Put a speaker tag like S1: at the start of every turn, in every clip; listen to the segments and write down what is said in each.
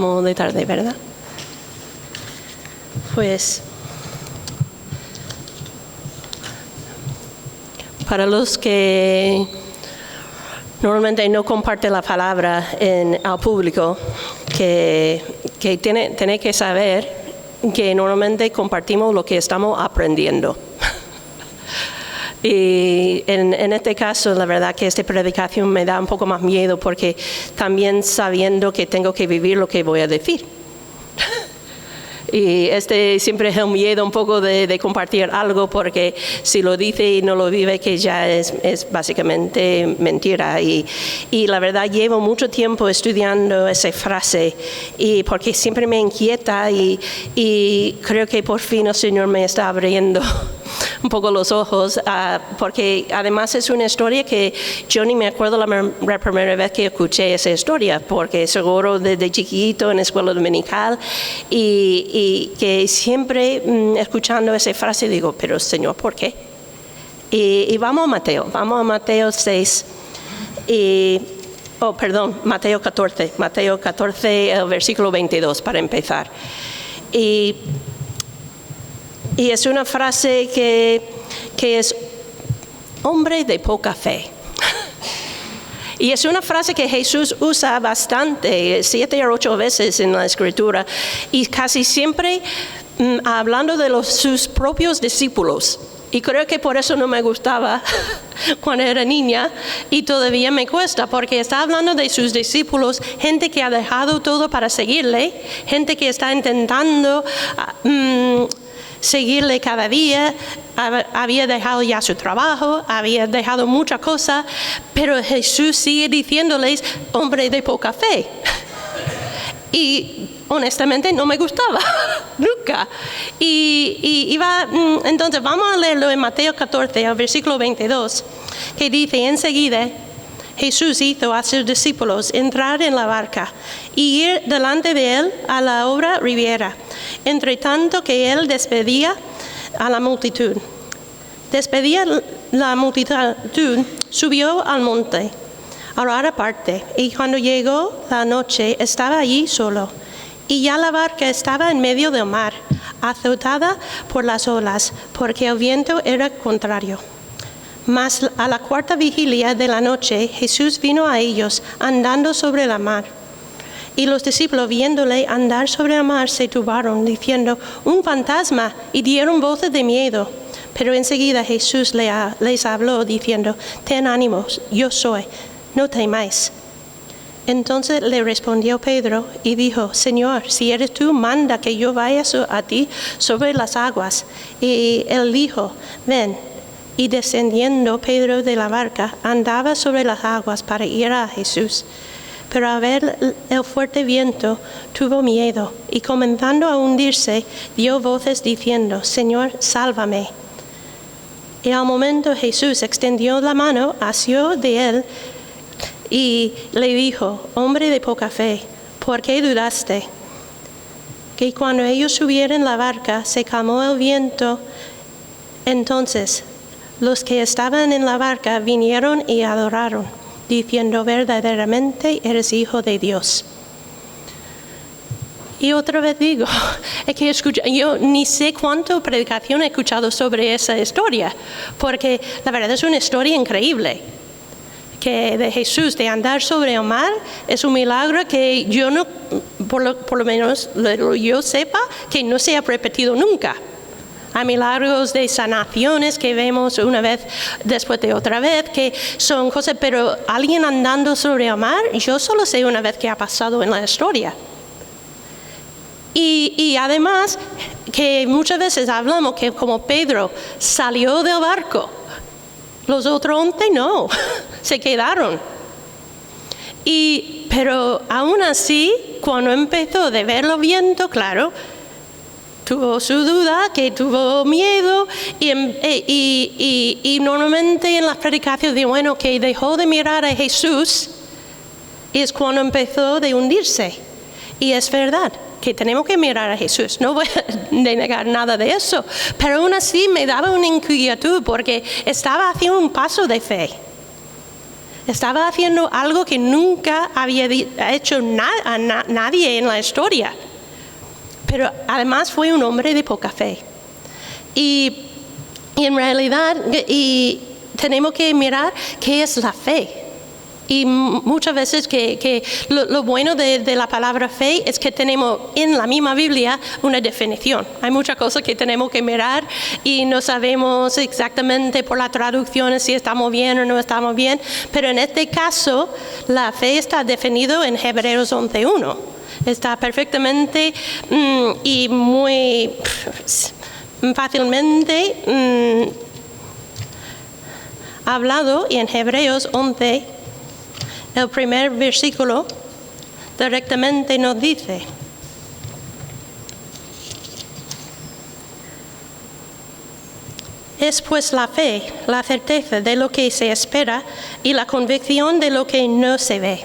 S1: De tarde, ¿verdad? Pues para los que normalmente no comparten la palabra al público, que tiene que saber que normalmente compartimos lo que estamos aprendiendo. Y en este caso, la verdad que esta predicación me da un poco más miedo porque también sabiendo que tengo que vivir lo que voy a decir. Y siempre es el miedo un poco de compartir algo porque si lo dice y no lo vive, que ya es básicamente mentira. Y la verdad llevo mucho tiempo estudiando esa frase y porque siempre me inquieta y creo que por fin el Señor me está abriendo un poco los ojos, porque además es una historia que yo ni me acuerdo la primera vez que escuché esa historia, porque seguro desde chiquito en la escuela dominical y que siempre escuchando esa frase digo, pero Señor, ¿por qué? Y vamos a Mateo 6 Mateo 14, el versículo 22 para empezar. Y es una frase que es hombre de poca fe. Y es una frase que Jesús usa bastante, 7 o 8 veces en la Escritura, y casi siempre hablando de sus propios discípulos. Y creo que por eso no me gustaba cuando era niña y todavía me cuesta, porque está hablando de sus discípulos, gente que ha dejado todo para seguirle, gente que está intentando seguirle cada día, había dejado ya su trabajo, había dejado muchas cosas, pero Jesús sigue diciéndoles, hombre de poca fe. Y honestamente no me gustaba, nunca. Entonces vamos a leerlo en Mateo 14, el versículo 22, que dice, enseguida Jesús hizo a sus discípulos entrar en la barca y ir delante de él a la otra ribera, entre tanto que él despedía a la multitud. Despedía la multitud, subió al monte a orar aparte, y cuando llegó la noche estaba allí solo, y ya la barca estaba en medio del mar, azotada por las olas, porque el viento era contrario. Mas a la cuarta vigilia de la noche Jesús vino a ellos andando sobre la mar. Y los discípulos viéndole andar sobre la mar se turbaron, diciendo, un fantasma, y dieron voces de miedo. Pero enseguida Jesús les habló diciendo, ten ánimo, yo soy, no temáis. Entonces le respondió Pedro y dijo, Señor, si eres tú, manda que yo vaya a ti sobre las aguas. Y él dijo, ven. Y descendiendo Pedro de la barca, andaba sobre las aguas para ir a Jesús. Pero al ver el fuerte viento, tuvo miedo, y comenzando a hundirse, dio voces diciendo, Señor, sálvame. Y al momento Jesús extendió la mano, asió de él, y le dijo, hombre de poca fe, ¿por qué dudaste? Que cuando ellos subieron la barca, se calmó el viento. Entonces los que estaban en la barca vinieron y adoraron, diciendo, verdaderamente eres Hijo de Dios. Y otra vez digo, es que yo ni sé cuánta predicación he escuchado sobre esa historia, porque la verdad es una historia increíble. Que de Jesús, de andar sobre el mar, es un milagro que yo no, por lo menos yo sepa, que no se ha repetido nunca. Hay milagros de sanaciones que vemos una vez después de otra vez, que son cosas, pero alguien andando sobre el mar, yo solo sé una vez que ha pasado en la historia. Y además, que muchas veces hablamos que como Pedro salió del barco, los otros 11 no, se quedaron. Pero aún así, cuando empezó de ver los vientos, claro, tuvo su duda, que tuvo miedo, y normalmente en las predicaciones de bueno, que dejó de mirar a Jesús, es cuando empezó de hundirse. Y es verdad que tenemos que mirar a Jesús, no voy a negar nada de eso, pero aún así me daba una inquietud porque estaba haciendo un paso de fe. Estaba haciendo algo que nunca había hecho nadie en la historia. Pero además fue un hombre de poca fe. Y en realidad tenemos que mirar qué es la fe. Y muchas veces que lo bueno de la palabra fe es que tenemos en la misma Biblia una definición. Hay muchas cosas que tenemos que mirar y no sabemos exactamente por la traducción si estamos bien o no estamos bien, pero en este caso la fe está definida en Hebreos 11:1. Está perfectamente y muy fácilmente hablado en Hebreos 11. El primer versículo directamente nos dice: es pues la fe, la certeza de lo que se espera y la convicción de lo que no se ve.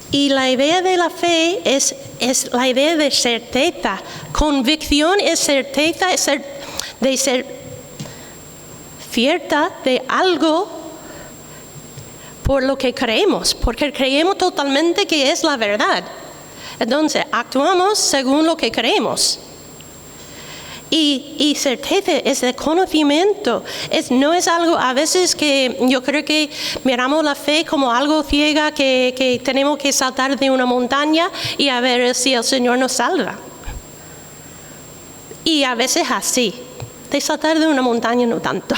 S1: Y la idea de la fe es la idea de certeza. Convicción es certeza, de ser cierta de algo por lo que creemos, porque creemos totalmente que es la verdad. Entonces, actuamos según lo que creemos. Y certeza es el conocimiento. No es algo, a veces que yo creo que miramos la fe como algo ciega que tenemos que saltar de una montaña y a ver si el Señor nos salva. Y a veces así, de saltar de una montaña no tanto.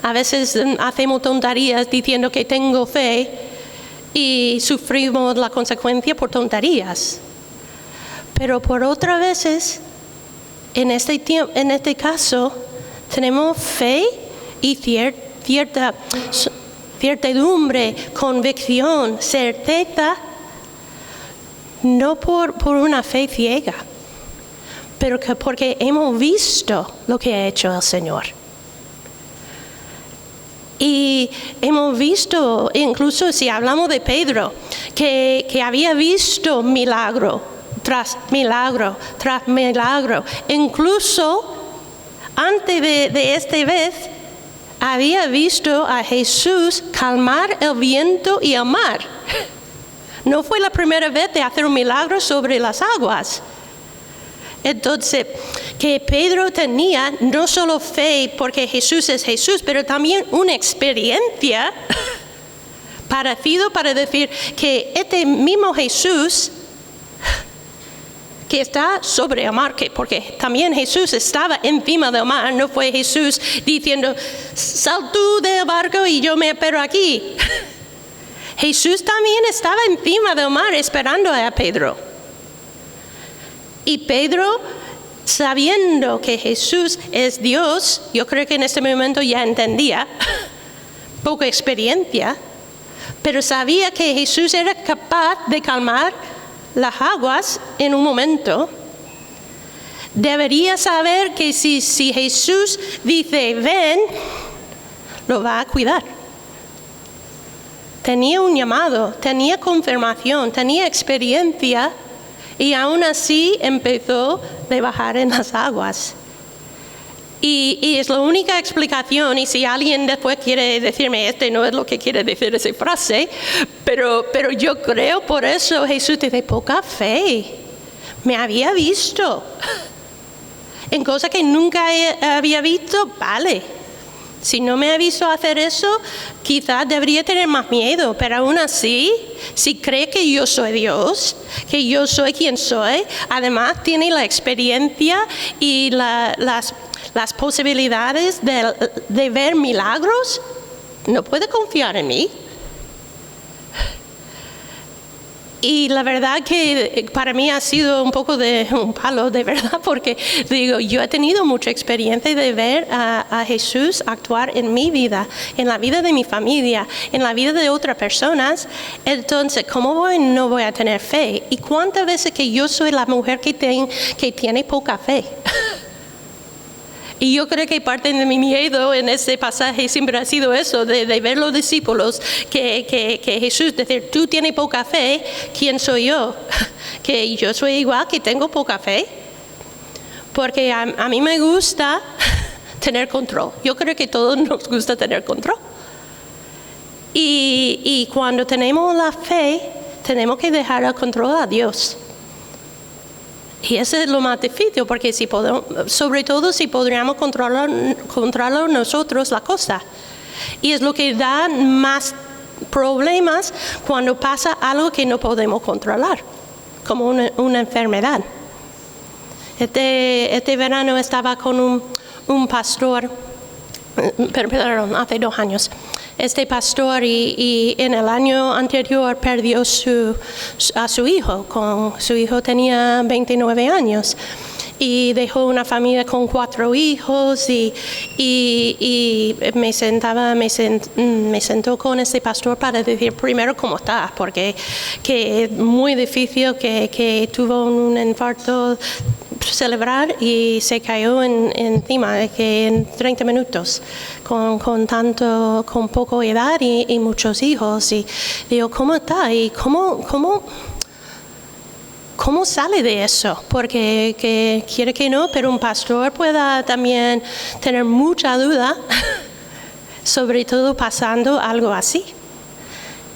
S1: A veces hacemos tonterías diciendo que tengo fe y sufrimos la consecuencia por tonterías. Pero por otras veces, en este caso, tenemos fe y cierta certidumbre, convicción, certeza, no por una fe ciega, pero porque hemos visto lo que ha hecho el Señor. Y hemos visto, incluso si hablamos de Pedro, que había visto milagro tras milagro tras milagro. Incluso antes de esta vez, había visto a Jesús calmar el viento y el mar. No fue la primera vez de hacer un milagro sobre las aguas. Entonces, que Pedro tenía no solo fe porque Jesús es Jesús, pero también una experiencia parecida para decir que este mismo Jesús que está sobre el mar, porque también Jesús estaba encima del mar, no fue Jesús diciendo, sal tú del barco y yo me espero aquí. Jesús también estaba encima del mar esperando a Pedro. Y Pedro, sabiendo que Jesús es Dios, yo creo que en este momento ya entendía, poca experiencia, pero sabía que Jesús era capaz de calmar las aguas en un momento. Debería saber que si Jesús dice, ven, lo va a cuidar. Tenía un llamado, tenía confirmación, tenía experiencia. Y aún así empezó a bajar en las aguas. Y es la única explicación, y si alguien después quiere decirme, no es lo que quiere decir esa frase, pero yo creo por eso Jesús dice, poca fe. Me había visto. En cosas que nunca había visto, vale. Si no me ha visto hacer eso, quizás debería tener más miedo, pero aún así, si cree que yo soy Dios, que yo soy quien soy, además tiene la experiencia y las posibilidades de ver milagros, no puede confiar en mí. Y la verdad que para mí ha sido un poco de un palo, de verdad, porque digo, yo he tenido mucha experiencia de ver a Jesús actuar en mi vida, en la vida de mi familia, en la vida de otras personas. Entonces, ¿cómo no voy a tener fe? ¿Y cuántas veces que yo soy la mujer que tiene poca fe? Y yo creo que parte de mi miedo en ese pasaje siempre ha sido eso, de ver los discípulos, que Jesús decir, tú tienes poca fe, ¿quién soy yo? Que yo soy igual, que tengo poca fe. Porque a mí me gusta tener control. Yo creo que a todos nos gusta tener control. Y cuando tenemos la fe, tenemos que dejar el control a Dios. Y eso es lo más difícil, porque si podemos, sobre todo si podríamos controlar nosotros la cosa. Y es lo que da más problemas cuando pasa algo que no podemos controlar, como una enfermedad. Este verano estaba con un pastor, perdón, hace 2 años. Este pastor y en el año anterior perdió a su hijo. Su hijo tenía 29 años y dejó una familia con 4 hijos y me sentó con este pastor para decir primero cómo está, porque que es muy difícil, que tuvo un infarto celebrar y se cayó encima que en 30 minutos con poca edad y muchos hijos. Y digo, ¿cómo está? Y cómo sale de eso, porque que quiere que no, pero un pastor pueda también tener mucha duda sobre todo pasando algo así.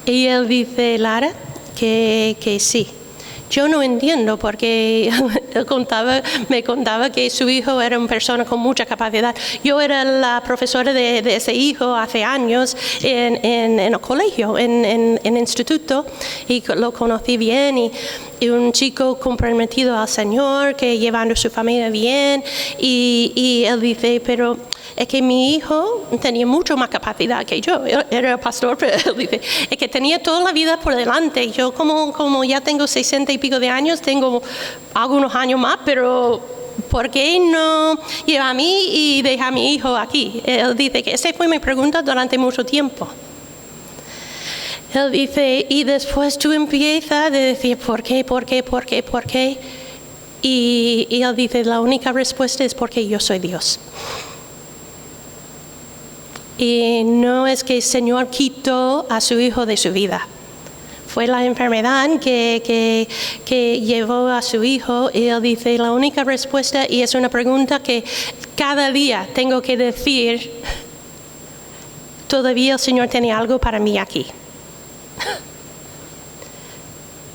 S1: Y él dice, Lara, que sí. Yo no entiendo, porque él me contaba que su hijo era una persona con mucha capacidad. Yo era la profesora de ese hijo hace años en el colegio, en instituto, y lo conocí bien, y un chico comprometido al Señor, que llevando a su familia bien, y él dice, pero es que mi hijo tenía mucho más capacidad que yo. Era pastor, pero él dice, es que tenía toda la vida por delante. Yo como ya tengo 60 y pico de años, tengo algunos años más, pero ¿por qué no lleva a mí y deja a mi hijo aquí? Él dice que esa fue mi pregunta durante mucho tiempo. Él dice, y después tú empiezas a decir, ¿por qué? Y él dice, la única respuesta es porque yo soy Dios. Y no es que el Señor quitó a su hijo de su vida. Fue la enfermedad que llevó a su hijo, y él dice, la única respuesta, y es una pregunta que cada día tengo que decir, todavía el Señor tiene algo para mí aquí.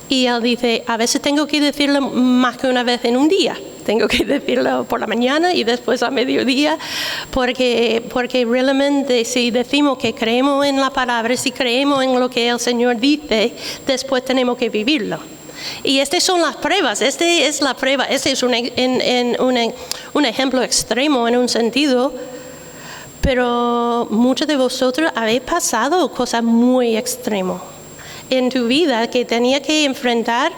S1: Y él dice, a veces tengo que decirlo más que una vez en un día. Tengo que decirlo por la mañana y después a mediodía, porque realmente si decimos que creemos en la palabra, si creemos en lo que el Señor dice, después tenemos que vivirlo. Y estas son las pruebas, esta es la prueba, este es un ejemplo extremo en un sentido, pero muchos de vosotros habéis pasado cosas muy extremas en tu vida, que tenía que enfrentar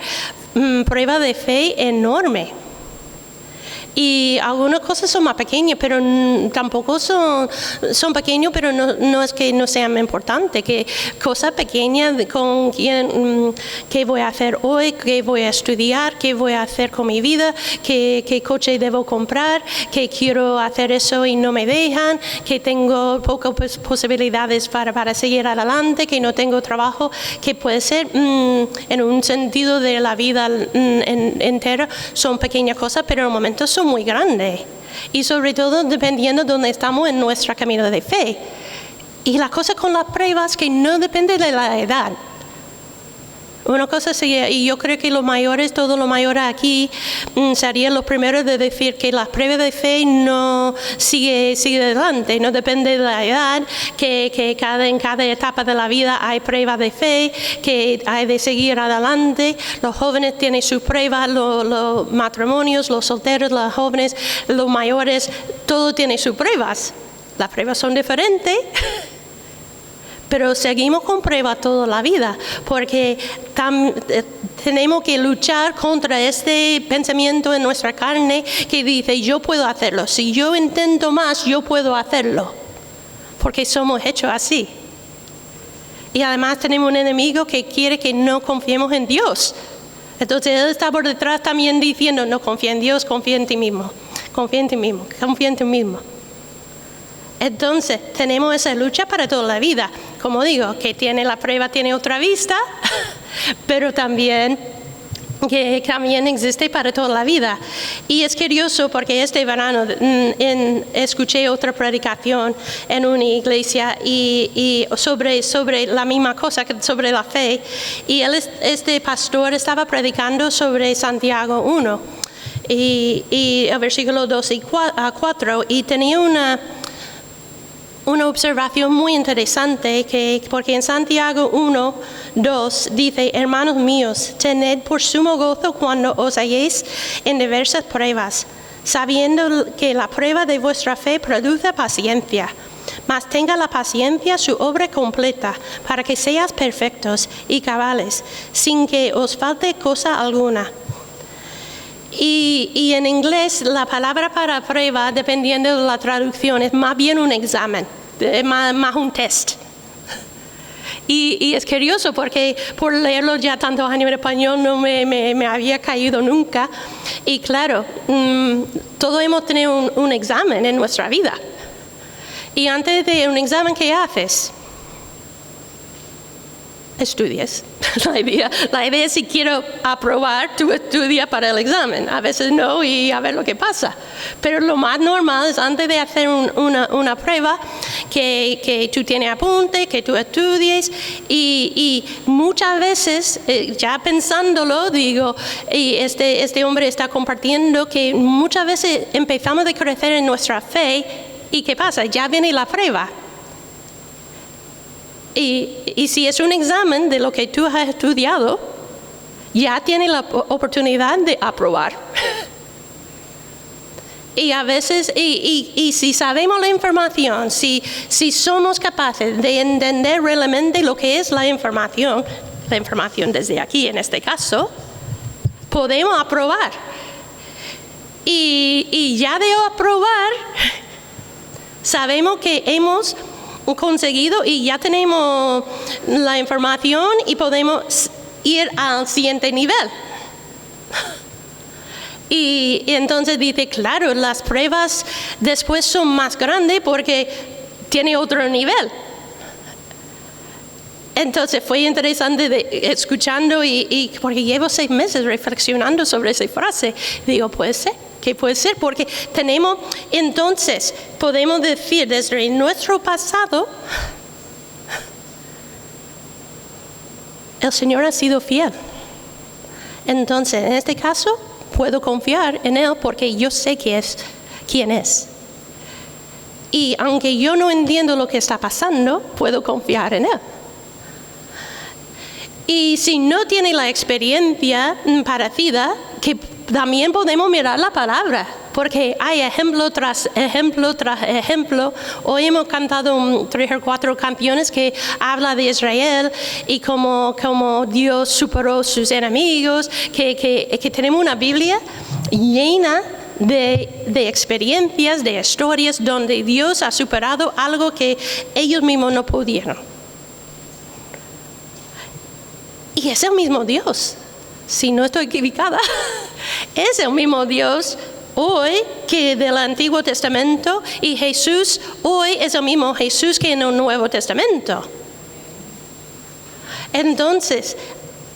S1: pruebas de fe enorme. Y algunas cosas son más pequeñas, pero tampoco son pequeñas, pero no es que no sean importantes. Que cosas pequeñas con qué voy a hacer hoy, qué voy a estudiar, qué voy a hacer con mi vida, qué coche debo comprar, que quiero hacer eso y no me dejan, que tengo pocas posibilidades para seguir adelante, que no tengo trabajo, que puede ser en un sentido de la vida entera son pequeñas cosas, pero en el momento son muy grande, y sobre todo dependiendo de dónde estamos en nuestro camino de fe. Y la cosa con las pruebas que no depende de la edad. Una cosa sería, y yo creo que los mayores, todos los mayores aquí, serían los primeros de decir que las pruebas de fe no sigue adelante, no depende de la edad, que en cada etapa de la vida hay pruebas de fe, que hay de seguir adelante. Los jóvenes tienen sus pruebas, los matrimonios, los solteros, los jóvenes, los mayores, todo tiene sus pruebas. Las pruebas son diferentes. Pero seguimos con pruebas toda la vida, porque tenemos que luchar contra este pensamiento en nuestra carne que dice, yo puedo hacerlo, si yo intento más, yo puedo hacerlo, porque somos hechos así. Y además tenemos un enemigo que quiere que no confiemos en Dios. Entonces él está por detrás también diciendo, no confía en Dios, confía en ti mismo, confía en ti mismo, confía en ti mismo. Entonces, tenemos esa lucha para toda la vida. Como digo, que tiene la prueba, tiene otra vista, pero también que también existe para toda la vida. Y es curioso porque este verano escuché otra predicación en una iglesia y sobre la misma cosa, sobre la fe. Y este pastor estaba predicando sobre Santiago 1 y el versículo 2 y 4 y tenía una observación muy interesante porque en Santiago 1:2 dice: hermanos míos, tened por sumo gozo cuando os halléis en diversas pruebas, sabiendo que la prueba de vuestra fe produce paciencia. Mas tenga la paciencia su obra completa, para que seáis perfectos y cabales, sin que os falte cosa alguna. Y en inglés la palabra para prueba, dependiendo de la traducción, es más bien un examen, más un test. Y es curioso porque por leerlo ya tantos años en español no me había caído nunca. Y claro, todos hemos tenido un examen en nuestra vida. Y antes de un examen, ¿qué haces? Estudias. La idea es si quiero aprobar, tú estudias para el examen. A veces no y a ver lo que pasa. Pero lo más normal es antes de hacer una prueba que tú tienes apunte, que tú estudies y muchas veces, ya pensándolo, digo, y este hombre está compartiendo que muchas veces empezamos a crecer en nuestra fe y ¿qué pasa? Ya viene la prueba. Y si es un examen de lo que tú has estudiado, ya tienes la oportunidad de aprobar. Y a veces, y si sabemos la información, si somos capaces de entender realmente lo que es la información desde aquí, en este caso, podemos aprobar. Y ya de aprobar, sabemos que hemos conseguido y ya tenemos la información y podemos ir al siguiente nivel. Y entonces dice, claro, las pruebas después son más grandes porque tiene otro nivel. Entonces fue interesante escuchando y porque llevo 6 meses reflexionando sobre esa frase. Digo, puede ser. ¿Qué puede ser? Porque entonces podemos decir desde nuestro pasado, el Señor ha sido fiel. Entonces, en este caso, puedo confiar en Él porque yo sé quién es. Y aunque yo no entiendo lo que está pasando, puedo confiar en Él. Y si no tiene la experiencia parecida, que también podemos mirar la palabra, porque hay ejemplo tras ejemplo tras ejemplo. Hoy hemos cantado 3 o 4 canciones que habla de Israel y cómo Dios superó sus enemigos, que tenemos una Biblia llena de experiencias, de historias donde Dios ha superado algo que ellos mismos no pudieron. Y es el mismo Dios. Si no estoy equivocada, es el mismo Dios hoy que del Antiguo Testamento y Jesús hoy es el mismo Jesús que en el Nuevo Testamento. Entonces,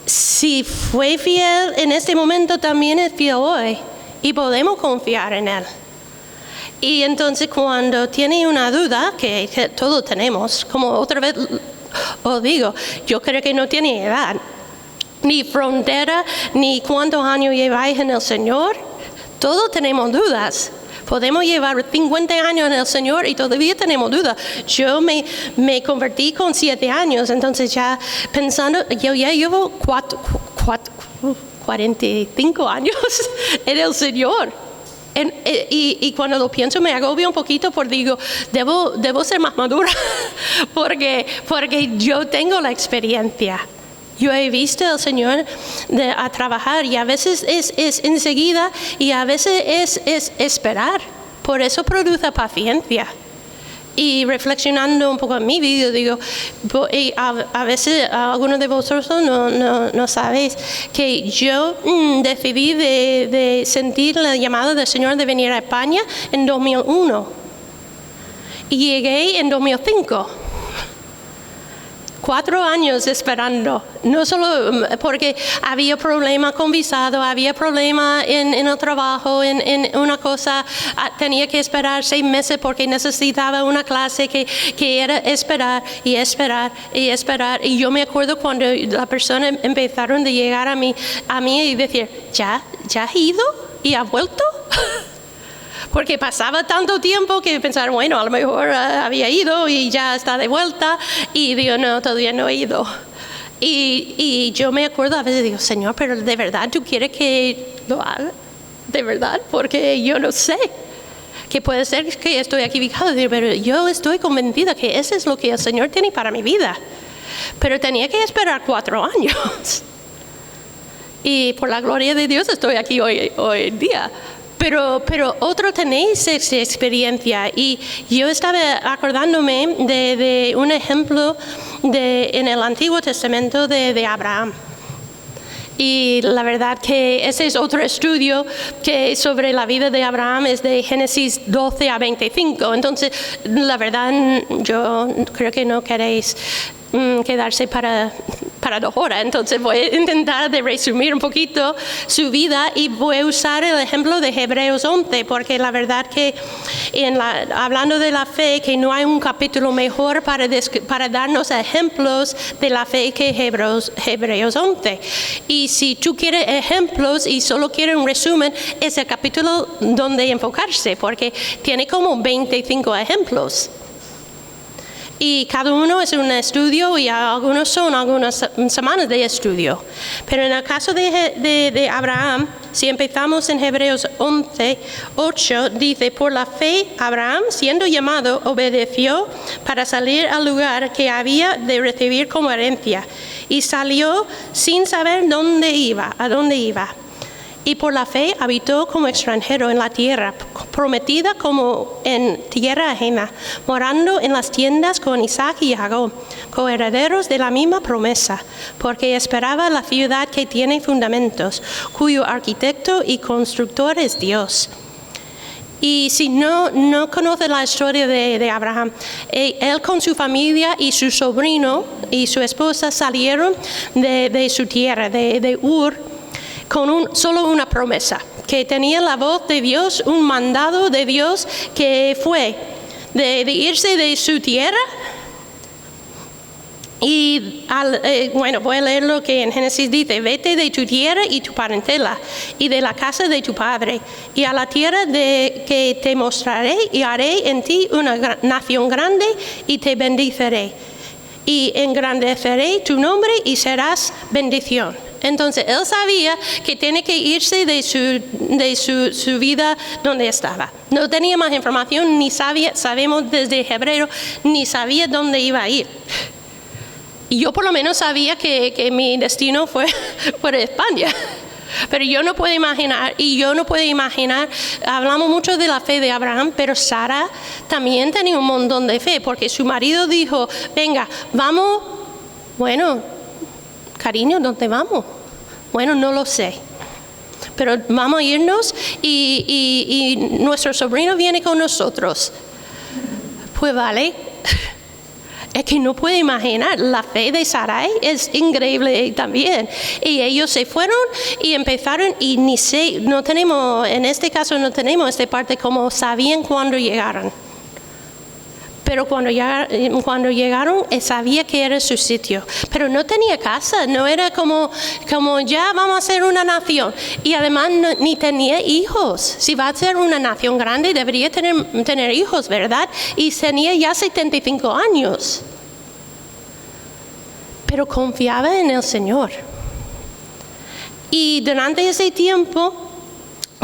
S1: si fue fiel en este momento, también es fiel hoy y podemos confiar en Él. Y entonces cuando tiene una duda, que todos tenemos, como otra vez os digo, yo creo que no tiene edad, ni frontera, ni cuántos años lleváis en el Señor. Todos tenemos dudas. Podemos llevar 50 años en el Señor y todavía tenemos dudas. Yo me convertí con 7 años, entonces ya pensando, yo ya llevo 45 años en el Señor. Y cuando lo pienso me agobio un poquito porque digo, debo ser más madura porque yo tengo la experiencia. Yo he visto al Señor a trabajar y a veces es enseguida y a veces es esperar. Por eso produce paciencia. Y reflexionando un poco en mi vida, digo, a veces algunos de vosotros no sabéis que yo decidí de sentir la llamada del Señor de venir a España en 2001 y llegué en 2005. 4 años esperando, no solo porque había problema con visado, había problema en el trabajo, en una cosa, tenía que esperar 6 meses porque necesitaba una clase que era esperar y esperar y esperar. Y yo me acuerdo cuando las personas empezaron a llegar a mí y decir, ¿ya has ido y has vuelto? Porque pasaba tanto tiempo que pensaron, bueno, a lo mejor había ido y ya está de vuelta. Y digo, no, todavía no he ido. Y yo me acuerdo a veces, digo, Señor, pero ¿de verdad tú quieres que lo haga? ¿De verdad? Porque yo no sé. Que puede ser que estoy equivocado, pero yo estoy convencida que eso es lo que el Señor tiene para mi vida. Pero tenía que esperar 4 años. Y por la gloria de Dios estoy aquí hoy en día. Pero otros tenéis esa experiencia. Y yo estaba acordándome de un ejemplo en el Antiguo Testamento de Abraham. Y la verdad que ese es otro estudio que sobre la vida de Abraham, es de Génesis 12 a 25. Entonces, la verdad, yo creo que no queréis quedarse para 2 horas. Entonces voy a intentar de resumir un poquito su vida y voy a usar el ejemplo de Hebreos 11, porque la verdad que hablando de la fe, que no hay un capítulo mejor para darnos ejemplos de la fe que Hebreos 11. Y si tú quieres ejemplos y solo quieres un resumen, es el capítulo donde enfocarse, porque tiene como 25 ejemplos. Y cada uno es un estudio y algunos son algunas semanas de estudio. Pero en el caso de Abraham, si empezamos en Hebreos 11:8, dice, por la fe Abraham, siendo llamado, obedeció para salir al lugar que había de recibir como herencia. Y salió sin saber a dónde iba. Y por la fe habitó como extranjero en la tierra prometida, como en tierra ajena, morando en las tiendas con Isaac y Jacob, coherederos de la misma promesa, porque esperaba la ciudad que tiene fundamentos, cuyo arquitecto y constructor es Dios. Y si no conoce la historia de Abraham, él con su familia y su sobrino y su esposa salieron de su tierra, de Ur, con solo una promesa, que tenía la voz de Dios, un mandado de Dios que fue de irse de su tierra. Y voy a leer lo que en Génesis dice, vete de tu tierra y tu parentela y de la casa de tu padre y a la tierra que te mostraré y haré en ti una nación grande y te bendeciré y engrandeceré tu nombre y serás bendición. Entonces él sabía que tiene que irse de su vida donde estaba. No tenía más información, ni sabemos desde Hebreo, ni sabía dónde iba a ir. Y yo por lo menos sabía que mi destino fue por España. Pero yo no puedo imaginar, hablamos mucho de la fe de Abraham, pero Sara también tenía un montón de fe, porque su marido dijo, venga, vamos, bueno, cariño, ¿dónde vamos? Bueno, no lo sé. Pero vamos a irnos y nuestro sobrino viene con nosotros. Pues vale. Es que no puedo imaginar, la fe de Sarai es increíble también. Y ellos se fueron y empezaron y en este caso no tenemos esta parte como sabían cuando llegaron. Pero cuando llegaron, sabía que era su sitio. Pero no tenía casa, no era como ya vamos a ser una nación. Y además ni tenía hijos. Si va a ser una nación grande, debería tener hijos, ¿verdad? Y tenía ya 75 años. Pero confiaba en el Señor. Y durante ese tiempo,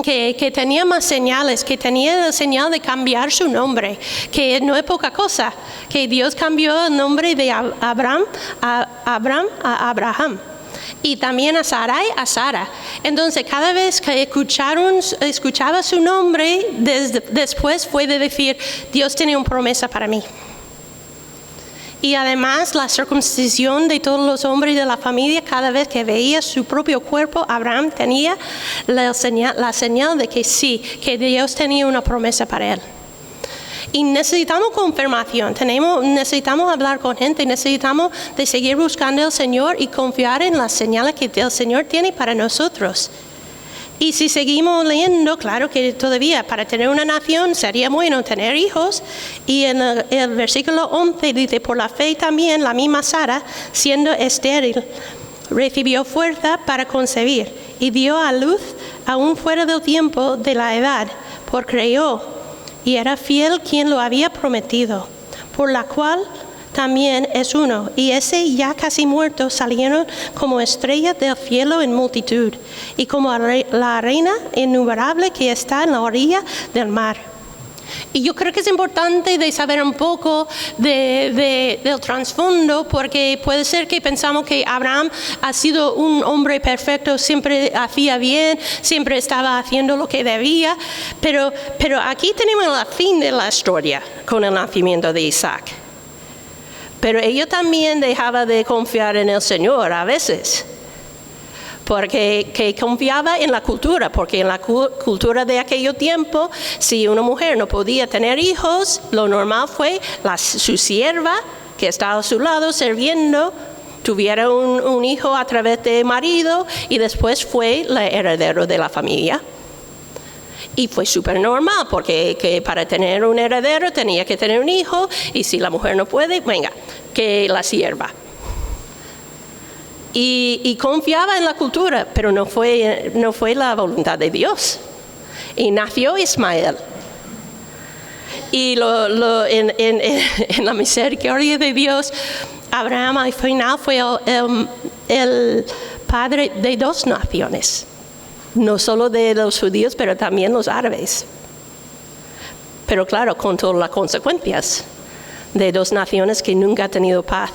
S1: que tenía más señales, que tenía la señal de cambiar su nombre, que no es poca cosa, que Dios cambió el nombre de Abraham a Abraham. Y también a Sarai, a Sara. Entonces, cada vez que escuchaba su nombre, después fue de decir, Dios tiene una promesa para mí. Y además la circuncisión de todos los hombres de la familia, cada vez que veía su propio cuerpo, Abraham tenía la señal de que sí, que Dios tenía una promesa para él. Y necesitamos confirmación, necesitamos hablar con gente, necesitamos de seguir buscando al Señor y confiar en las señales que el Señor tiene para nosotros. Y si seguimos leyendo, claro que todavía para tener una nación sería bueno tener hijos. Y en el versículo 11 dice, por la fe también la misma Sara, siendo estéril, recibió fuerza para concebir y dio a luz aún fuera del tiempo de la edad, porque creyó y era fiel quien lo había prometido, por la cual también es uno, y ese ya casi muerto salieron como estrellas del cielo en multitud, y como la arena innumerable que está en la orilla del mar. Y yo creo que es importante de saber un poco del trasfondo, porque puede ser que pensamos que Abraham ha sido un hombre perfecto, siempre hacía bien, siempre estaba haciendo lo que debía, pero aquí tenemos el fin de la historia con el nacimiento de Isaac. Pero ella también dejaba de confiar en el Señor a veces, porque que confiaba en la cultura, porque en la cultura de aquel tiempo, si una mujer no podía tener hijos, lo normal fue su sierva, que estaba a su lado sirviendo, tuviera un hijo a través de marido y después fue el heredero de la familia. Y fue súper normal, porque que para tener un heredero tenía que tener un hijo, y si la mujer no puede, venga, que la sierva. Y confiaba en la cultura, pero no fue la voluntad de Dios. Y nació Ismael. Y en la misericordia de Dios, Abraham al final fue el padre de 2 naciones. No solo de los judíos, pero también los árabes. Pero claro, con todas las consecuencias de 2 naciones que nunca han tenido paz.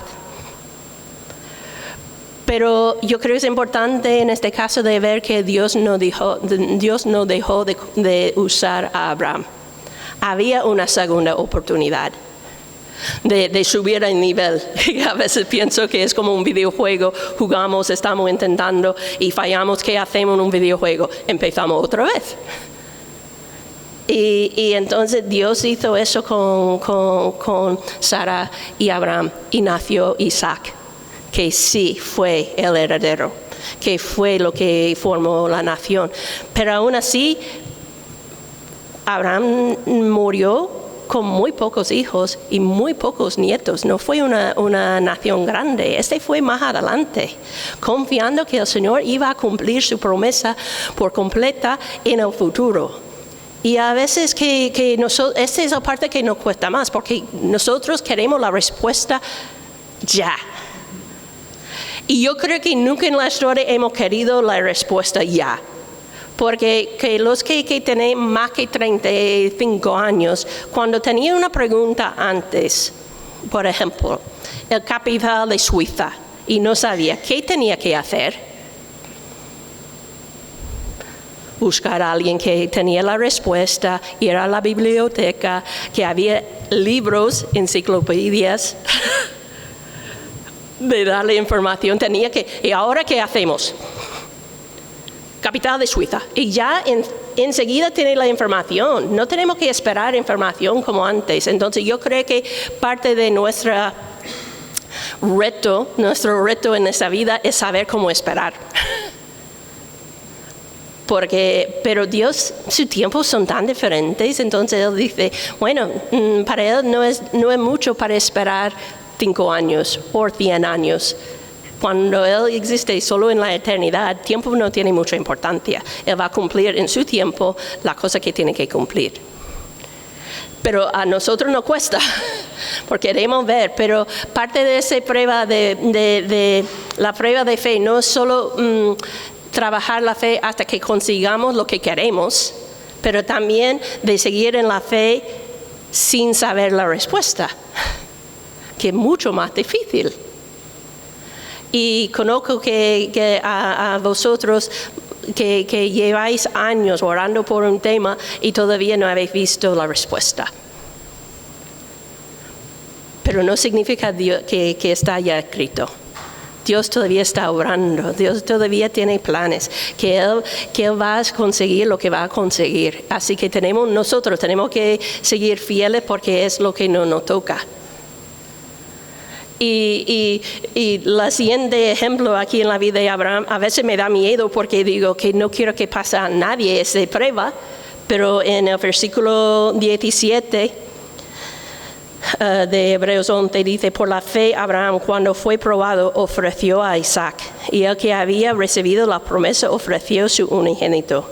S1: Pero yo creo que es importante en este caso de ver que Dios no dejó de usar a Abraham. Había una segunda oportunidad de subir el nivel. A veces pienso que es como un videojuego, jugamos, estamos intentando y fallamos. ¿Qué hacemos en un videojuego? Empezamos otra vez. Y entonces Dios hizo eso con Sara y Abraham, y nació Isaac, que sí fue el heredero, que fue lo que formó la nación. Pero aún así, Abraham murió con muy pocos hijos y muy pocos nietos. No fue una nación grande. Fue más adelante, confiando que el Señor iba a cumplir su promesa por completa en el futuro. Y a veces esta es la parte que nos cuesta más, porque nosotros queremos la respuesta ya. Y yo creo que nunca en la historia hemos querido la respuesta ya. Porque los que tienen más que 35 años, cuando tenían una pregunta antes, por ejemplo, el capital de Suiza, y no sabía qué tenía que hacer, buscar a alguien que tenía la respuesta, ir a la biblioteca, que había libros, enciclopedias, de darle información, ¿y ahora qué hacemos? Capital de Suiza. Y ya enseguida tiene la información. No tenemos que esperar información como antes. Entonces yo creo que parte de nuestro reto en esta vida es saber cómo esperar. Pero Dios, sus tiempos son tan diferentes. Entonces Él dice, bueno, para Él no es mucho para esperar 5 años o 100 años. Cuando Él existe solo en la eternidad, el tiempo no tiene mucha importancia. Él va a cumplir en su tiempo la cosa que tiene que cumplir. Pero a nosotros nos cuesta, porque queremos ver. Pero parte de esa prueba de la prueba de fe no es solo trabajar la fe hasta que consigamos lo que queremos, pero también de seguir en la fe sin saber la respuesta, que es mucho más difícil. Y conozco que a vosotros que lleváis años orando por un tema y todavía no habéis visto la respuesta. Pero no significa que está ya escrito. Dios todavía está obrando, Dios todavía tiene planes, que Él va a conseguir lo que va a conseguir. Así que nosotros tenemos que seguir fieles porque es lo que nos toca. Y la siguiente ejemplo aquí en la vida de Abraham, a veces me da miedo porque digo que no quiero que pase a nadie esa prueba, pero en el versículo 17 de Hebreos 11 dice: por la fe Abraham, cuando fue probado, ofreció a Isaac, y el que había recibido la promesa ofreció su unigénito.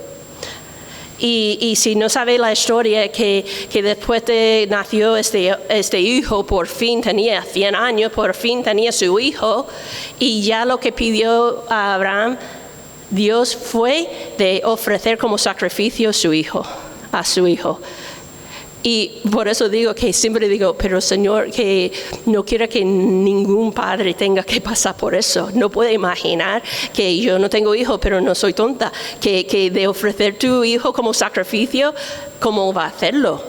S1: Y si no sabe la historia, que después de nació este hijo, por fin tenía 100 años, por fin tenía su hijo, y ya lo que pidió a Abraham, Dios fue de ofrecer como sacrificio a su hijo. Y por eso digo que siempre digo, pero Señor, que no quiero que ningún padre tenga que pasar por eso. No puedo imaginar que yo no tengo hijo, pero no soy tonta, que de ofrecer tu hijo como sacrificio, ¿cómo va a hacerlo?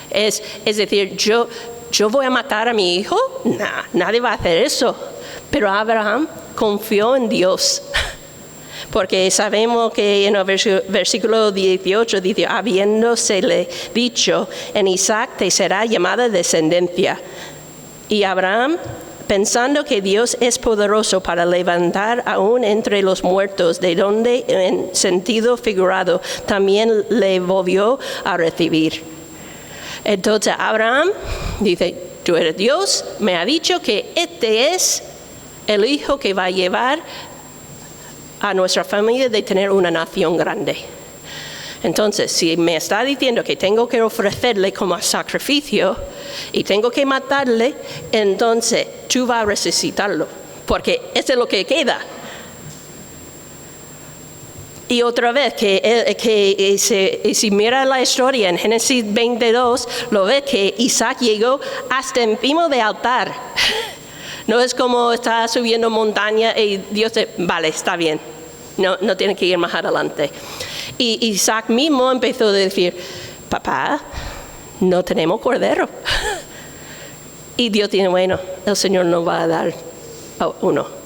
S1: Es decir, ¿yo voy a matar a mi hijo? Nadie va a hacer eso. Pero Abraham confió en Dios. Porque sabemos que en el versículo 18 dice: habiéndosele dicho, en Isaac te será llamada descendencia. Y Abraham, pensando que Dios es poderoso para levantar aún entre los muertos, de donde en sentido figurado también le volvió a recibir. Entonces Abraham dice: tú eres Dios, me ha dicho que este es el hijo que va a llevar a nuestra familia de tener una nación grande. Entonces, si me está diciendo que tengo que ofrecerle como sacrificio y tengo que matarle, entonces tú vas a resucitarlo, porque eso es lo que queda. Y otra vez, si mira la historia en Génesis 22, lo ve que Isaac llegó hasta encima del altar. No es como está subiendo montaña y Dios dice: vale, está bien, no tiene que ir más adelante. Y Isaac mismo empezó a decir: papá, no tenemos cordero. Y Dios dice: bueno, el Señor nos va a dar uno.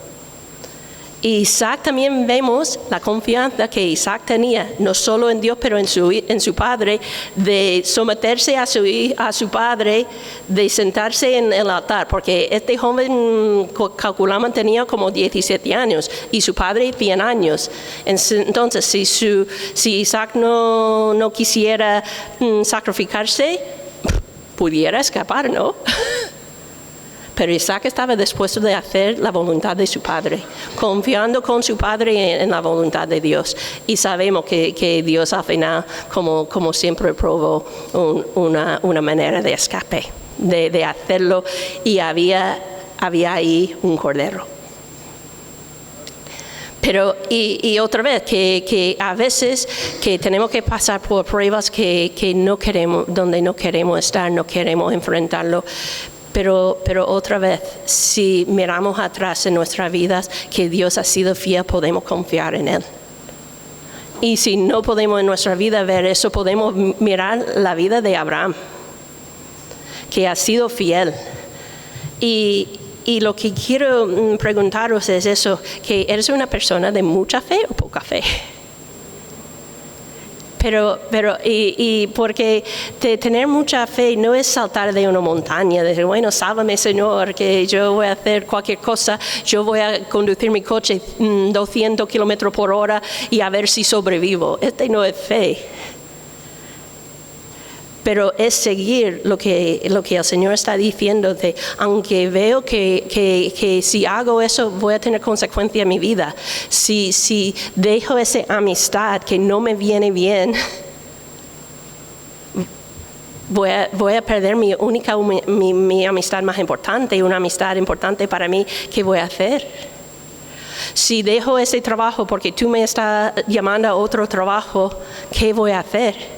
S1: Y Isaac también vemos la confianza que Isaac tenía, no solo en Dios, pero en su padre, de someterse a su padre, de sentarse en el altar, porque este joven calculaban tenía como 17 años y su padre 100 años. Entonces, si Isaac no quisiera sacrificarse, pudiera escapar, ¿no? Pero Isaac estaba dispuesto de hacer la voluntad de su padre, confiando con su padre en la voluntad de Dios. Y sabemos que Dios al final, como siempre, probó una manera de escape, de hacerlo, y había ahí un cordero. Pero, y otra vez, que a veces que tenemos que pasar por pruebas que no queremos, donde no queremos estar, no queremos enfrentarlo. Pero otra vez, si miramos atrás en nuestras vidas que Dios ha sido fiel, podemos confiar en Él. Y si no podemos en nuestra vida ver eso, podemos mirar la vida de Abraham, que ha sido fiel. Y lo que quiero preguntaros es eso, que ¿eres una persona de mucha fe o poca fe? Pero porque tener mucha fe no es saltar de una montaña, decir: bueno, sálvame, Señor, que yo voy a hacer cualquier cosa, yo voy a conducir mi coche 200 kilómetros por hora y a ver si sobrevivo. No es fe. Pero es seguir lo que el Señor está diciendo, aunque veo que si hago eso voy a tener consecuencia en mi vida. Si dejo esa amistad que no me viene bien, voy a perder mi amistad más importante, una amistad importante para mí. ¿Qué voy a hacer? Si dejo ese trabajo porque tú me estás llamando a otro trabajo, ¿qué voy a hacer?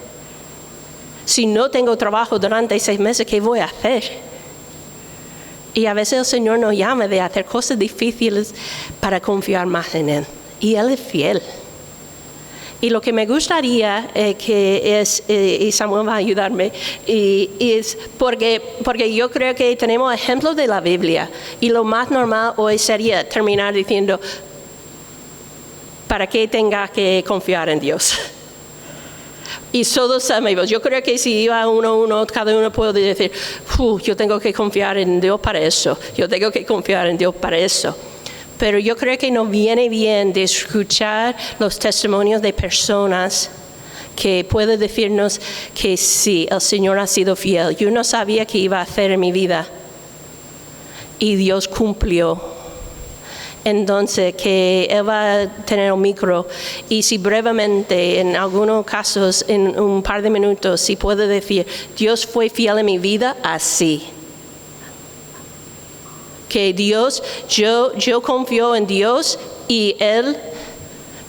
S1: Si no tengo trabajo durante 6 meses, ¿qué voy a hacer? Y a veces el Señor nos llama de hacer cosas difíciles para confiar más en Él. Y Él es fiel. Y lo que me gustaría que es, y Samuel va a ayudarme, es porque yo creo que tenemos ejemplos de la Biblia, y lo más normal hoy sería terminar diciendo, ¿para qué tenga que confiar en Dios? Y todos sabemos, yo creo que si iba uno a uno, cada uno puede decir, yo tengo que confiar en Dios para eso, yo tengo que confiar en Dios para eso. Pero yo creo que nos viene bien de escuchar los testimonios de personas que pueden decirnos que sí, el Señor ha sido fiel. Yo no sabía qué iba a hacer en mi vida y Dios cumplió. Entonces, que Él va a tener un micro y si brevemente, en algunos casos, en un par de minutos, si puede decir, Dios fue fiel en mi vida, así. Que Dios, yo confío en Dios y Él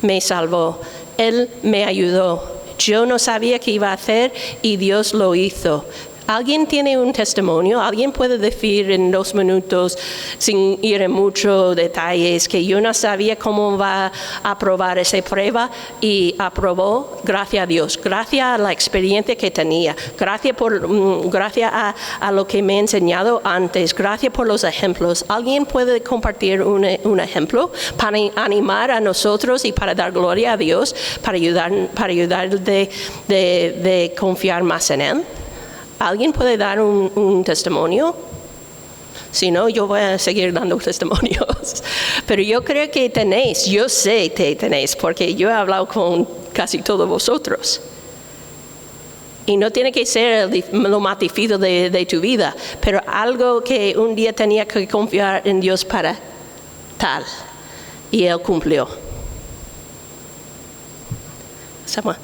S1: me salvó, Él me ayudó. Yo no sabía qué iba a hacer y Dios lo hizo. ¿Alguien tiene un testimonio? ¿Alguien puede decir en 2 minutos, sin ir en muchos detalles, que yo no sabía cómo va a aprobar esa prueba y aprobó? Gracias a Dios, gracias a la experiencia que tenía, gracias a lo que me ha enseñado antes, gracias por los ejemplos. ¿Alguien puede compartir un ejemplo para animar a nosotros y para dar gloria a Dios, para ayudar de confiar más en Él? ¿Alguien puede dar un testimonio? Si no, yo voy a seguir dando testimonios. Pero yo creo que tenéis, yo sé que tenéis, porque yo he hablado con casi todos vosotros. Y no tiene que ser lo más difícil de tu vida, pero algo que un día tenía que confiar en Dios para tal. Y Él cumplió. Samuel.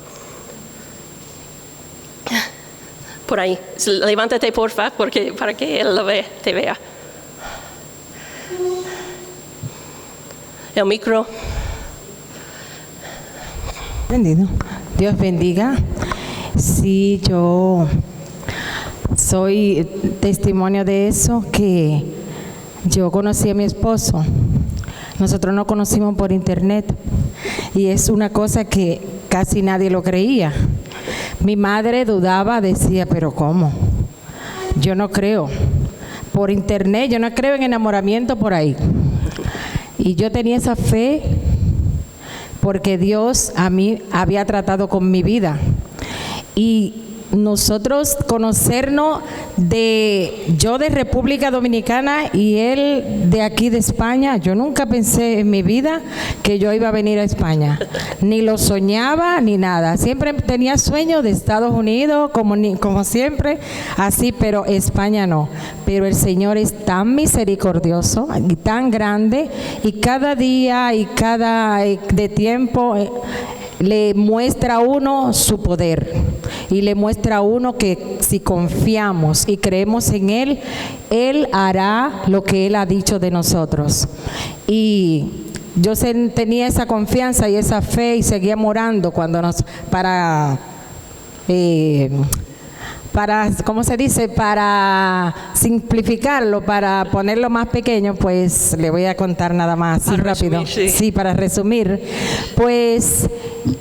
S1: Por ahí, levántate porfa, para que él te vea. El micro.
S2: Bendito. Dios bendiga. Sí, yo soy testimonio de eso, que yo conocí a mi esposo. Nosotros nos conocimos por internet y es una cosa que casi nadie lo creía. Mi madre dudaba, decía, pero ¿cómo? Yo no creo. Por internet, yo no creo en enamoramiento por ahí. Y yo tenía esa fe porque Dios a mí había tratado con mi vida. Y nosotros conocernos yo de República Dominicana y él de aquí de España, yo nunca pensé en mi vida que yo iba a venir a España, ni lo soñaba ni nada. Siempre tenía sueños de Estados Unidos, como siempre, así, pero España no. Pero el Señor es tan misericordioso y tan grande, y cada día y cada de tiempo le muestra a uno su poder y le muestra a uno que si confiamos y creemos en Él, Él hará lo que Él ha dicho de nosotros. Y yo tenía esa confianza y esa fe y seguía orando para ¿cómo se dice? Para simplificarlo, para ponerlo más pequeño, pues le voy a contar nada más así rápido. Resumir, sí, para resumir. Pues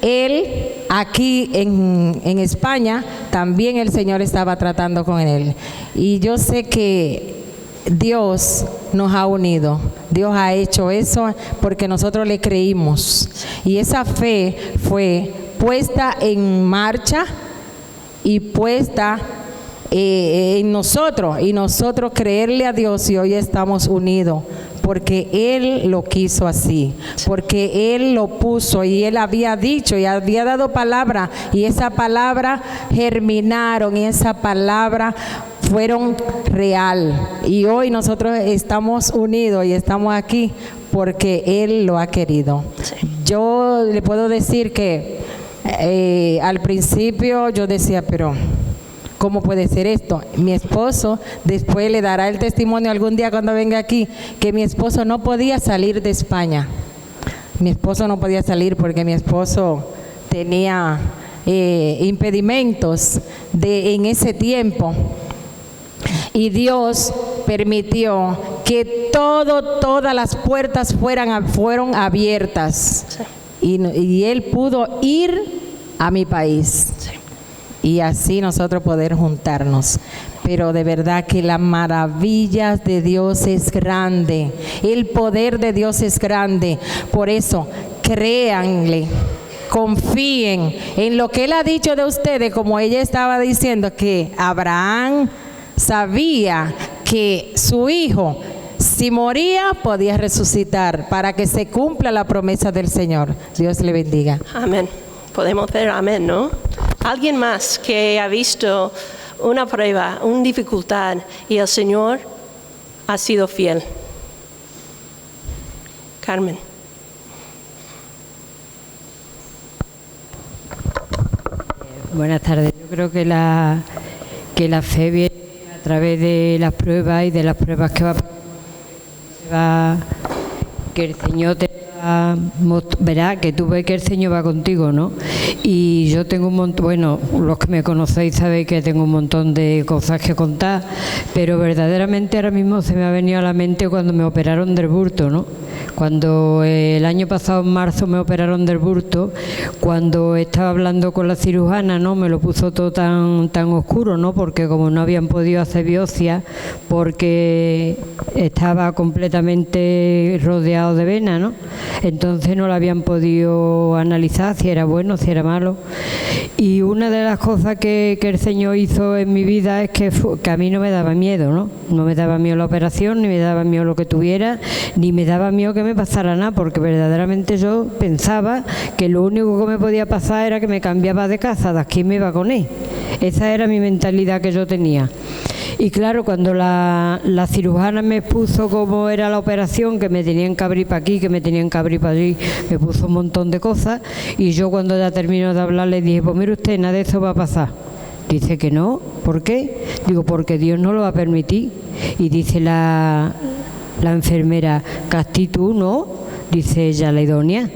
S2: él aquí en España, también el Señor estaba tratando con él. Y yo sé que Dios nos ha unido. Dios ha hecho eso porque nosotros le creímos. Y esa fe fue puesta en marcha y puesta en nosotros, y nosotros creerle a Dios, y hoy estamos unidos porque Él lo quiso así, porque Él lo puso y Él había dicho y había dado palabra, y esa palabra germinaron y esa palabra fueron real, y hoy nosotros estamos unidos y estamos aquí porque Él lo ha querido. Sí. Yo le puedo decir que al principio yo decía, pero ¿cómo puede ser esto? Mi esposo, después le dará el testimonio algún día cuando venga aquí, que mi esposo no podía salir de España. Mi esposo no podía salir porque mi esposo tenía impedimentos en ese tiempo. Y Dios permitió que todas las puertas fueron abiertas. Sí. y él pudo ir a mi país.
S1: Sí.
S2: Y así nosotros poder juntarnos. Pero de verdad que las maravillas de Dios es grande. El poder de Dios es grande. Por eso, créanle, confíen en lo que Él ha dicho de ustedes, como ella estaba diciendo, que Abraham sabía que su hijo, si moría, podía resucitar para que se cumpla la promesa del Señor. Dios le bendiga.
S1: Amén. Podemos decir amén, ¿no? Alguien más que ha visto una prueba, una dificultad y el Señor ha sido fiel. Carmen.
S3: Buenas tardes. Yo creo que la fe viene a través de las pruebas y de las pruebas que que el Señor te verá, que tú ves que el Señor va contigo, ¿no? Y yo tengo un montón, bueno, los que me conocéis sabéis que tengo un montón de cosas que contar, pero verdaderamente ahora mismo se me ha venido a la mente cuando me operaron del bulto, ¿no? Cuando el año pasado en marzo me operaron del bulto, cuando estaba hablando con la cirujana, ¿no? Me lo puso todo tan oscuro, ¿no? Porque como no habían podido hacer biopsia, porque estaba completamente rodeado de vena, ¿no? Entonces no lo habían podido analizar si era bueno, si era malo. Y una de las cosas que el Señor hizo en mi vida es que a mí no me daba miedo, ¿no? No me daba miedo la operación, ni me daba miedo lo que tuviera, ni me daba miedo que me pasara nada, porque verdaderamente yo pensaba que lo único que me podía pasar era que me cambiaba de casa, de aquí me iba con él. Esa era mi mentalidad que yo tenía. Y claro, cuando la cirujana me puso cómo era la operación, que me tenían que abrir para aquí, que me tenían que abrir para allí, me puso un montón de cosas, y yo cuando ya terminó de hablar le dije, pues mire usted, nada de eso va a pasar. Dice que no. ¿Por qué? Digo, porque Dios no lo va a permitir. Y dice la enfermera, Casti, tú no, dice ella, la idónea.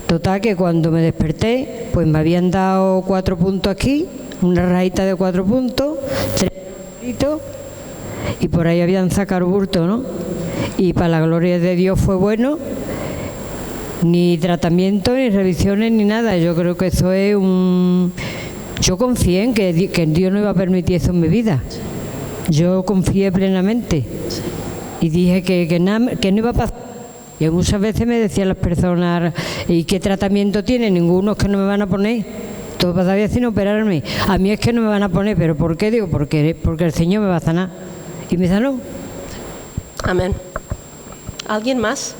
S3: Total, que cuando me desperté, pues me habían dado 4 puntos aquí, una rayita de 4 puntos, 3 puntitos, y por ahí habían sacado bulto, ¿no? Y para la gloria de Dios fue bueno, ni tratamiento, ni revisiones, ni nada. Yo creo que eso es yo confié en que Dios no iba a permitir eso en mi vida. Yo confié plenamente. Y dije que no iba a pasar. Y muchas veces me decían las personas, ¿y qué tratamiento tiene? Ninguno, es que no me van a poner. Todo todavía sin operarme. A mí es que no me van a poner. ¿Pero por qué? Digo, porque el Señor me va a sanar. Y me sanó.
S1: Amén. ¿Alguien más?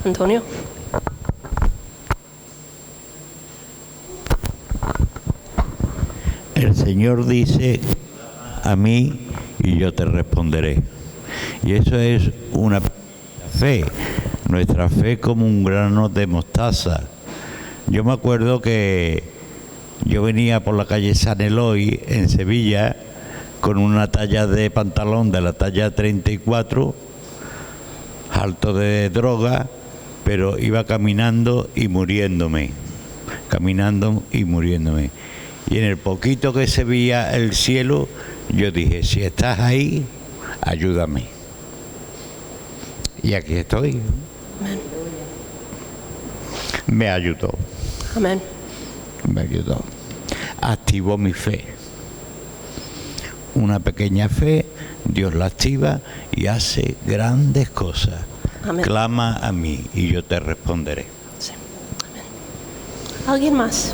S1: Antonio.
S4: El Señor dice a mí y yo te responderé. Y eso es una fe, nuestra fe como un grano de mostaza. Yo me acuerdo que yo venía por la calle San Eloy en Sevilla con una talla de pantalón de la talla 34, alto de droga, pero iba caminando y muriéndome. Y en el poquito que se veía el cielo, yo dije, si estás ahí, ayúdame. Y aquí estoy.
S1: Amén.
S4: Me ayudó.
S1: Amén.
S4: Me ayudó. Activó mi fe. Una pequeña fe, Dios la activa y hace grandes cosas.
S1: Amén.
S4: Clama a mí y yo te responderé.
S1: Sí. Amén. ¿Alguien más?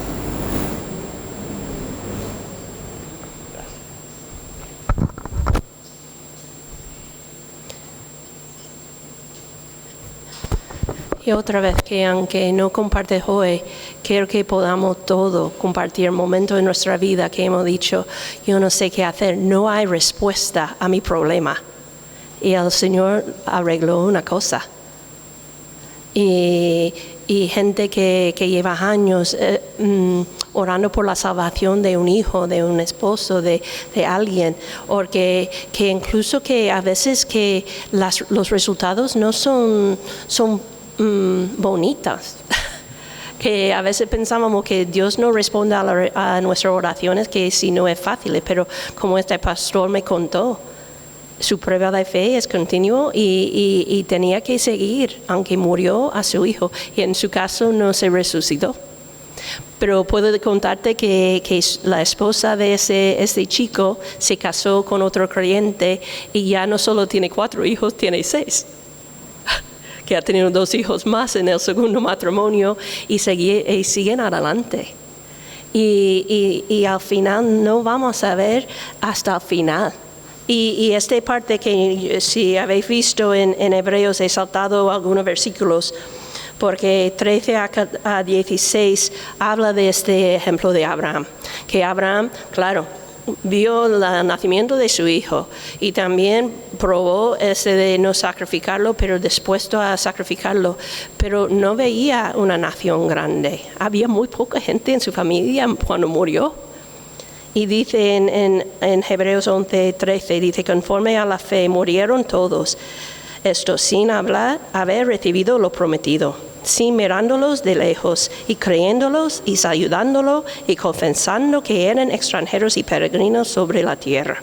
S1: Y otra vez, que aunque no compartes hoy, quiero que podamos todos compartir momentos en nuestra vida que hemos dicho, yo no sé qué hacer, no hay respuesta a mi problema. Y el Señor arregló una cosa. Y gente que lleva años orando por la salvación de un hijo, de un esposo, de alguien, o que incluso que a veces que los resultados no son bonitas. Que a veces pensábamos que Dios no responde a nuestras oraciones, que si no es fácil, pero como este pastor me contó, Su prueba de fe es continuo y tenía que seguir, aunque murió a su hijo. Y en su caso no se resucitó. Pero puedo contarte que la esposa de ese chico se casó con otro creyente y ya no solo tiene 4 hijos, tiene 6. Que ha tenido 2 hijos más en el segundo matrimonio y siguen adelante. Y al final no vamos a ver hasta el final. Y esta parte que si habéis visto en Hebreos he saltado algunos versículos, porque 13 a 16 habla de este ejemplo de Abraham, que Abraham, claro, vio el nacimiento de su hijo y también probó ese de no sacrificarlo, pero dispuesto a sacrificarlo, pero no veía una nación grande. Había muy poca gente en su familia cuando murió. Y dice en Hebreos 11:13, dice, conforme a la fe murieron todos, esto sin haber recibido lo prometido, sin mirándolos de lejos y creyéndolos y ayudándolo y confesando que eran extranjeros y peregrinos sobre la tierra.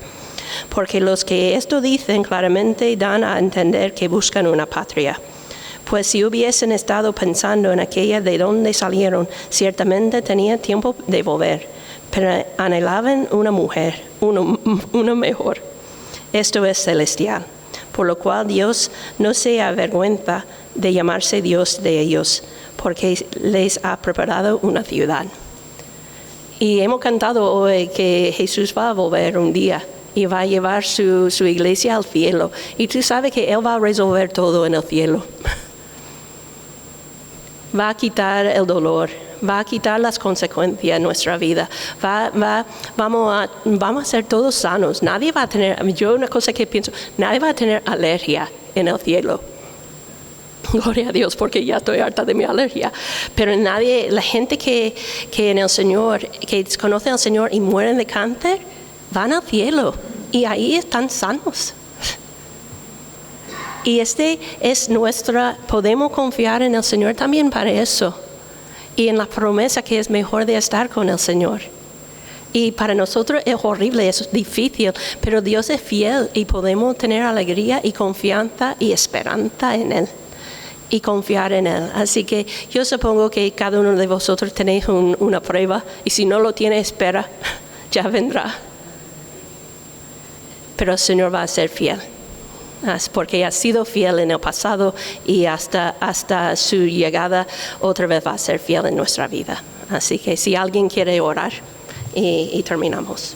S1: Porque los que esto dicen claramente dan a entender que buscan una patria. Pues si hubiesen estado pensando en aquella de donde salieron, ciertamente tenían tiempo de volver, pero anhelaban una mujer, una mejor. Esto es celestial. Por lo cual Dios no se avergüenza de llamarse Dios de ellos, porque les ha preparado una ciudad. Y hemos cantado hoy que Jesús va a volver un día y va a llevar su iglesia al cielo. Y tú sabes que Él va a resolver todo en el cielo. Va a quitar el dolor, va a quitar las consecuencias de nuestra vida. Vamos a ser todos sanos. Nadie va a tener, yo una cosa que pienso, nadie va a tener alergia en el cielo. Gloria a Dios, porque ya estoy harta de mi alergia. Pero nadie, la gente que en el Señor, que conocen al Señor y mueren de cáncer, van al cielo y ahí están sanos. Y es podemos confiar en el Señor también para eso. Y en la promesa que es mejor de estar con el Señor. Y para nosotros es horrible, es difícil, pero Dios es fiel y podemos tener alegría y confianza y esperanza en Él. Y confiar en Él. Así que yo supongo que cada uno de vosotros tenéis una prueba y si no lo tiene, espera, ya vendrá. Pero el Señor va a ser fiel. Porque ha sido fiel en el pasado y hasta su llegada otra vez va a ser fiel en nuestra vida. Así que si alguien quiere orar y terminamos.